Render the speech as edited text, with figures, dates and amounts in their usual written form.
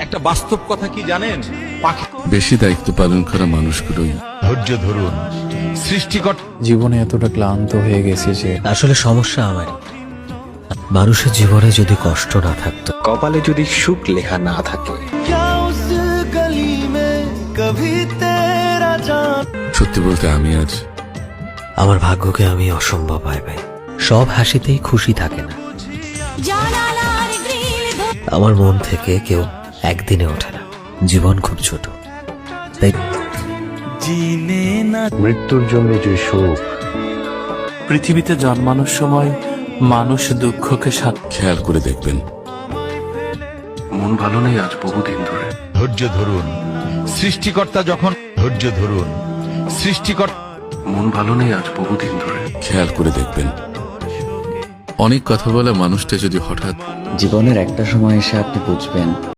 একটা বাস্তব কথা কি জানেন, পাখি বেশি দায়িত্ব পালন করা মানুষগুলোই ধৈর্য ধরুন, সৃষ্টিকর্তা জীবনে এতটা ক্লান্ত হয়ে গেছি যে আসলে সমস্যা আমার, মানুষের জীবনে যদি কষ্ট না থাকতো, কপালে যদি সুখ লেখা না থাকে, সত্যি বলতে আমি আজ আমার ভাগ্যকে আমি অসম্ভব ভাই ভাই। সব হাসিতেই খুশি থাকে না, আমার মন থেকে কেউ একদিনে ওঠে না। জীবন খুব ছোট, তাই মৃত্যুর জন্য যে শোক, পৃথিবীতে জন্মানোর সময় মানুষ দুঃখকে খেয়াল করে দেখবেন। মন ভালো নেই আজ বহুদিন ধরে। ধৈর্য ধরুন, সৃষ্টিকর্তা যখন ধৈর্য ধরুন, সৃষ্টিকর্তা মন ভালো নেই আজ বহুদিন ধরে। খেয়াল করে দেখবেন, অনেক কথা বলা মানুষটা যদি হঠাৎ জীবনের একটা সময় এসে আপনি বুঝবেন